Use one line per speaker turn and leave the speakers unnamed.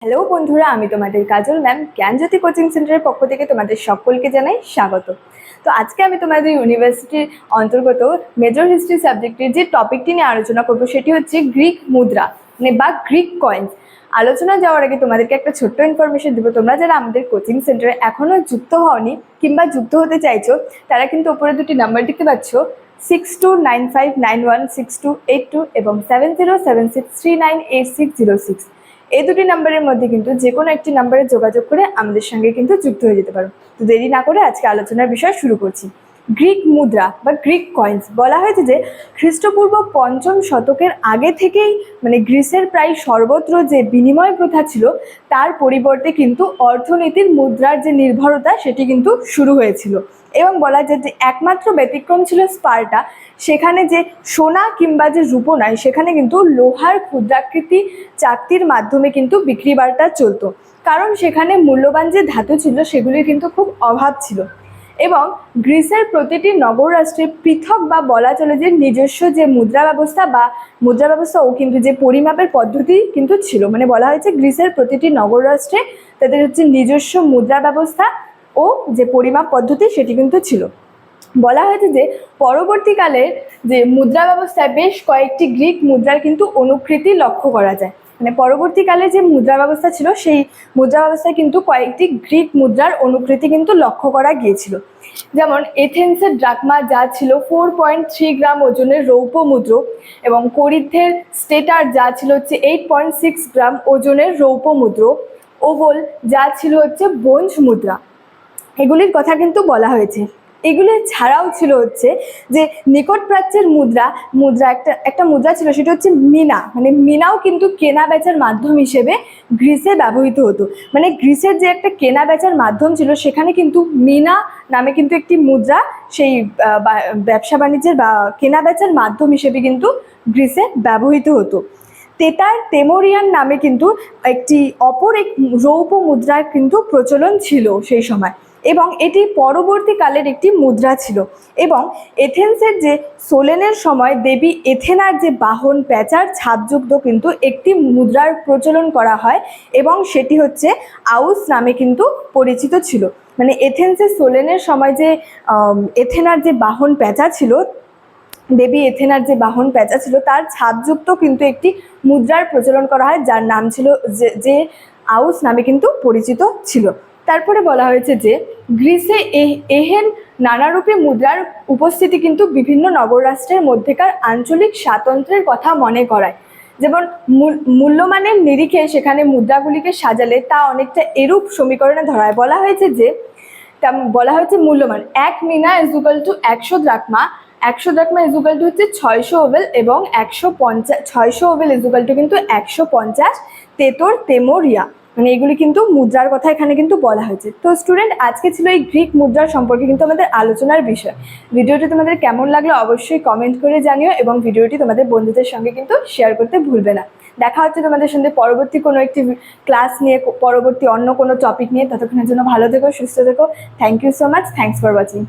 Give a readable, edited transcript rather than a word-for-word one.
Hello বন্ধুরা, আমি তোমাদের কাজল ম্যাম জ্ঞানজ্যোতি কোচিং সেন্টারের পক্ষ থেকে তোমাদের সকলকে জানাই স্বাগত। তো আজকে আমি তোমাদের ইউনিভার্সিটির অন্তর্গত মেজর হিস্ট্রি সাবজেক্টের যে টপিকটি নিয়ে আলোচনা করবো সেটি হচ্ছে গ্রিক মুদ্রা বা গ্রিক কয়েন্স। আলোচনা যাওয়ার আগে তোমাদেরকে একটা ছোট্ট ইনফরমেশন দেবো। তোমরা যারা আমাদের কোচিং সেন্টারে এখনও যুক্ত হওনি কিংবা যুক্ত হতে চাইছো, তারা কিন্তু ওপরে দুটি নাম্বার দেখতে পাচ্ছ, 6295916282 এবং 7076398606। এই দুটি নাম্বারের মধ্যে কিন্তু যে কোনো একটি নাম্বারে যোগাযোগ করে আমাদের সঙ্গে কিন্তু যুক্ত হয়ে যেতে পারো। তো দেরি না করে আজকে আলোচনার বিষয় শুরু করছি। গ্রিক মুদ্রা বা গ্রিক কয়েন্স বলা হয়েছে যে খ্রিস্টপূর্ব 5ম শতকের আগে থেকেই গ্রিসের প্রায় সর্বত্র যে বিনিময় প্রথা ছিল তার পরিবর্তে কিন্তু অর্থনীতির মুদ্রার যে নির্ভরতা সেটি কিন্তু শুরু হয়েছিল। এবং বলা যায় যে একমাত্র ব্যতিক্রম ছিল স্পার্টা। সেখানে যে সোনা কিংবা যে রূপো নয়, সেখানে কিন্তু লোহার ক্ষুদ্রাকৃতি চাকতির মাধ্যমে কিন্তু বিক্রি বার্তা চলতো, কারণ সেখানে মূল্যবান যে ধাতু ছিল সেগুলির কিন্তু খুব অভাব ছিল। এবং গ্রিসের প্রতিটি নগর রাষ্ট্রে পৃথক বা বলা চলে যে নিজস্ব যে মুদ্রা ব্যবস্থা ও কিন্তু যে পরিমাপের পদ্ধতি কিন্তু ছিল। বলা হয়েছে গ্রিসের প্রতিটি নগর রাষ্ট্রে তাদের হচ্ছে নিজস্ব মুদ্রা ব্যবস্থা ও যে পরিমাপ পদ্ধতি সেটি কিন্তু ছিল। বলা হয়েছে যে পরবর্তীকালে যে মুদ্রা ব্যবস্থায় বেশ কয়েকটি গ্রিক মুদ্রার কিন্তু অনুকৃতি লক্ষ্য করা যায়। পরবর্তীকালে যে মুদ্রা ব্যবস্থা ছিল সেই মুদ্রা ব্যবস্থায় কিন্তু কয়েকটি গ্রিক মুদ্রার অনুকৃতি কিন্তু লক্ষ্য করা গিয়েছিল। যেমন এথেন্সের ড্রাকমা, যা ছিল 4.3 গ্রাম ওজনের রৌপ্য মুদ্র, এবং কোরিন্থের স্টেটার, যা ছিল হচ্ছে 8.6 গ্রাম ওজনের রৌপ্য মুদ্র, ওভল, যা ছিল হচ্ছে ব্রোঞ্জ মুদ্রা, এগুলির কথা কিন্তু বলা হয়েছে। এগুলি ছাড়াও ছিল হচ্ছে যে নিকট প্রাচ্যের মুদ্রা একটা মুদ্রা ছিল, সেটা হচ্ছে মিনা। মিনাও কিন্তু কেনা বেচার মাধ্যম হিসেবে গ্রিসে ব্যবহৃত হতো। গ্রিসের যে একটা কেনা বেচার মাধ্যম ছিল, সেখানে কিন্তু মিনা নামে কিন্তু একটি মুদ্রা সেই ব্যবসা বাণিজ্যের বা কেনা বেচার মাধ্যম হিসেবে কিন্তু গ্রিসে ব্যবহৃত হতো। তেমোরিয়ান নামে কিন্তু অপর এক রৌপ্য মুদ্রার কিন্তু প্রচলন ছিল সেই সময়, এবং এটি পরবর্তীকালের একটি মুদ্রা ছিল। এবং এথেন্সের যে সোলেনের সময় দেবী এথেনার যে বাহন প্যাঁচার ছাপযুক্ত কিন্তু একটি মুদ্রার প্রচলন করা হয়, এবং সেটি হচ্ছে আউস নামে কিন্তু পরিচিত ছিল। এথেন্সের সোলেনের সময় যে এথেনার যে বাহন প্যাঁচা ছিল, দেবী এথেনার যে বাহন প্যাঁচা ছিল, তার ছাপযুক্ত কিন্তু একটি মুদ্রার প্রচলন করা হয়, যার নাম ছিল যে আউস নামে কিন্তু পরিচিত ছিল। তারপরে বলা হয়েছে যে গ্রিসে এহেন নানারূপী মুদ্রার উপস্থিতি কিন্তু বিভিন্ন নগররাষ্ট্রের মধ্যেকার আঞ্চলিক স্বাতন্ত্র্যের কথা মনে করায়। যেমন মূল্যমানের নিরিখে সেখানে মুদ্রাগুলিকে সাজালে তা অনেকটা এরূপ সমীকরণে ধরায়। বলা হয়েছে মূল্যমান 1 মিনা = 100 দ্রাকমা, 100 দ্রাকমা = হচ্ছে 600 ওভেল, এবং 600 ওভেল = কিন্তু 150 তেমোরিয়া। এগুলি কিন্তু মুদ্রার কথা এখানে কিন্তু বলা হয়েছে। তো স্টুডেন্ট, আজকে ছিল এই গ্রিক মুদ্রার সম্পর্কে কিন্তু আমাদের আলোচনার বিষয়। ভিডিওটি তোমাদের কেমন লাগলো অবশ্যই কমেন্ট করে জানিও, এবং ভিডিওটি তোমাদের বন্ধুদের সঙ্গে কিন্তু শেয়ার করতে ভুলবে না। দেখা হচ্ছে তোমাদের সঙ্গে পরবর্তী কোনো একটি ক্লাস নিয়ে, পরবর্তী অন্য কোনো টপিক নিয়ে। ততক্ষণের জন্য ভালো থেকো, সুস্থ থেকো। Thank you so much. Thanks for watching.